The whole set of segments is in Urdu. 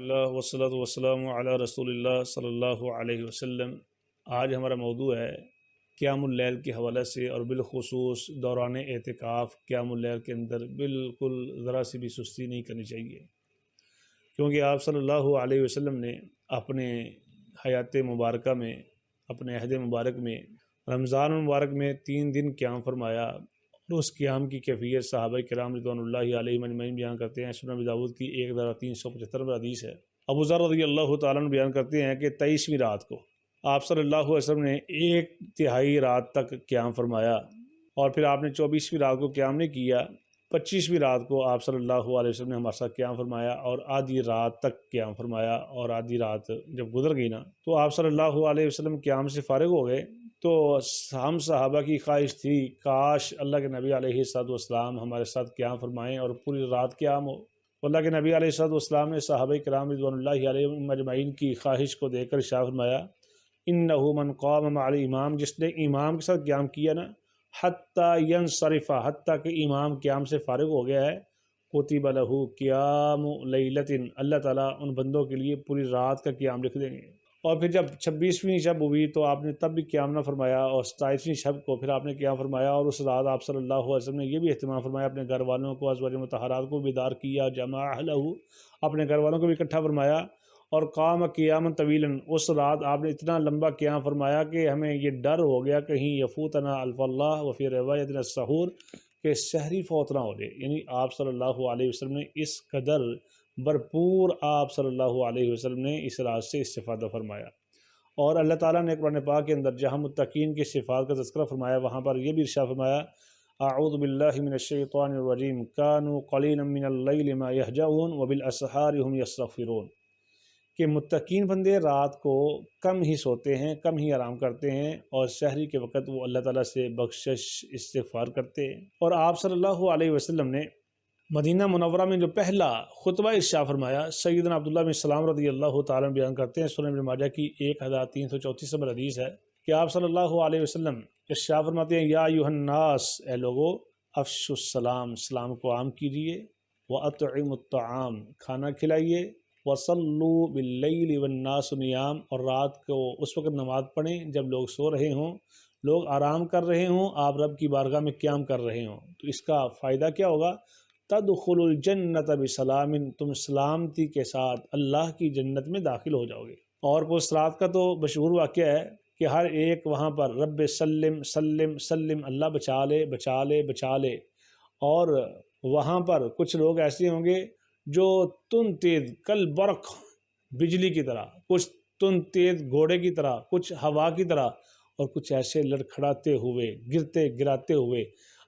اللہ والصلاۃ والسلام علی رسول اللہ صلی اللہ علیہ وسلم۔ آج ہمارا موضوع ہے قیام اللیل کے حوالے سے، اور بالخصوص دوران اعتکاف قیام اللیل کے اندر بالکل ذرا سی بھی سستی نہیں کرنی چاہیے، کیونکہ آپ صلی اللہ علیہ وسلم نے اپنے حیات مبارکہ میں، اپنے عہد مبارک میں، رمضان مبارک میں 3 دن قیام فرمایا، اور اس قیام کی کیفیت صحابہ کرام رضوان اللہ علیہم اجمعین بیان کرتے ہیں۔ سنن ابی داؤد کی 1375 حدیث ہے۔ ابو ذر رضی اللہ تعالیٰ عنہ بیان کرتے ہیں کہ 23ویں رات کو آپ صلی اللہ علیہ وسلم نے 1/3 رات تک قیام فرمایا، اور پھر آپ نے 24ویں رات کو قیام نہیں کیا، 25ویں رات کو آپ صلی اللہ علیہ وسلم نے ہمارے ساتھ قیام فرمایا، اور آدھی رات تک قیام فرمایا، اور آدھی رات جب گزر گئی نا تو آپ صلی اللہ علیہ وسلم قیام سے فارغ ہو گئے۔ تو ہم صحابہ کی خواہش تھی کاش اللہ کے نبی علیہ الصلوۃ والسلام ہمارے ساتھ قیام فرمائیں اور پوری رات قیام ہو۔ اللہ کے نبی علیہ الصلوۃ والسلام نے صحابہ کرام رضوان اللہ علیہم اجمعین کی خواہش کو دیکھ کر ارشاد فرمایا، انہ من قام مع الامام، جس نے امام کے ساتھ قیام کیا نا، حتیٰ ینصرف، حتیٰ کہ امام قیام سے فارغ ہو گیا ہے، کتب لہ قیام لیلۃ، اللہ تعالیٰ ان بندوں کے لیے پوری رات کا قیام لکھ دیں گے۔ اور پھر جب 26ویں شب ہوئی تو آپ نے تب بھی قیام نہ فرمایا، اور 27ویں شب کو پھر آپ نے قیام فرمایا، اور اس رات آپ صلی اللہ علیہ وسلم نے یہ بھی اہتمام فرمایا، اپنے گھر والوں کو، ازواج مطہرات کو بیدار کیا، جمع اہلہ، اپنے گھر والوں کو بھی اکٹھا فرمایا، اور قام قیاما طویلا، اس رات آپ نے اتنا لمبا قیام فرمایا کہ ہمیں یہ ڈر ہو گیا کہیں یفوتنا الفلاح وفی روایتنا السحور، کہ سحری فوت نہ ہو جائے۔ یعنی آپ صلی اللہ علیہ وسلم نے اس قدر بھرپور آپ صلی اللہ علیہ وسلم نے اس رات سے استفادہ فرمایا۔ اور اللہ تعالیٰ نے قرآن پاک کے اندر جہاں متقین کی صفات کا تذکرہ فرمایا، وہاں پر یہ بھی ارشاد فرمایا، اعوذ باللہ من الشیطان الرجیم، کانوا قلیلا من اللیل ما یہجعون وبالاسحار هم یستغفرون، کہ متقین بندے رات کو کم ہی سوتے ہیں، کم ہی آرام کرتے ہیں، اور سحری کے وقت وہ اللہ تعالیٰ سے بخشش استغفار کرتے ہیں۔ اور آپ صلی اللہ علیہ وسلم نے مدینہ منورہ میں جو پہلا خطبہ ارشاد فرمایا، سیدنا عبداللہ بن سلام رضی اللہ تعالیٰ عنہ بیان کرتے ہیں، سنن ابن ماجہ کی 1334 نمبر حدیث ہے، کہ آپ صلی اللہ علیہ وسلم ارشاد فرماتے ہیں، یا ایھا الناس، اے لوگو، افشوا السلام، سلام کو عام کیجیے، واطعموا الطعام، کھانا کھلائیے، وصلوا باللیل والناس نیام، اور رات کو اس وقت نماز پڑھیں جب لوگ سو رہے ہوں، لوگ آرام کر رہے ہوں، آپ رب کی بارگاہ میں قیام کر رہے ہوں۔ تو اس کا فائدہ کیا ہوگا؟ تدخل الجنت بسلام، تم سلامتی کے ساتھ اللہ کی جنت میں داخل ہو جاؤ گے۔ اور اس رات کا تو مشہور واقعہ ہے کہ ہر ایک وہاں پر رب سلم سلم سلم، اللہ بچا لے بچا لے بچا لے، اور وہاں پر کچھ لوگ ایسے ہوں گے جو تن تیز کل برق، بجلی کی طرح، کچھ تن تیز گھوڑے کی طرح، کچھ ہوا کی طرح، اور کچھ ایسے لڑکھڑاتے ہوئے، گرتے گراتے ہوئے۔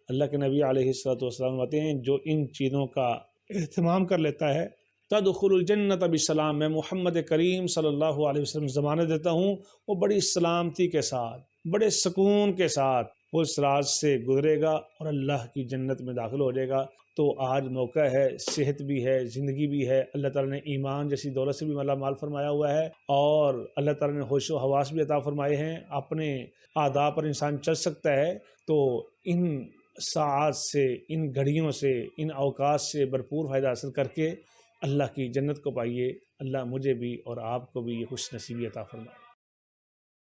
اللہ کے نبی علیہ الصلوۃ والسلام کہتے ہیں جو ان چیزوں کا اہتمام کر لیتا ہے، تدخل الجنت بسلام، میں محمد کریم صلی اللہ علیہ وسلم ضمانت دیتا ہوں، وہ بڑی سلامتی کے ساتھ، بڑے سکون کے ساتھ اس رات سے گزرے گا اور اللہ کی جنت میں داخل ہو جائے گا۔ تو آج موقع ہے، صحت بھی ہے، زندگی بھی ہے، اللہ تعالیٰ نے ایمان جیسی دولت سے بھی مالا مال فرمایا ہوا ہے، اور اللہ تعالیٰ نے ہوش و حواس بھی عطا فرمائے ہیں، اپنے آداب پر انسان چل سکتا ہے۔ تو ان ساعات سے، ان گھڑیوں سے، ان اوقات سے بھرپور فائدہ حاصل کر کے اللہ کی جنت کو پائیے۔ اللہ مجھے بھی اور آپ کو بھی یہ خوش نصیبی عطا فرمائے۔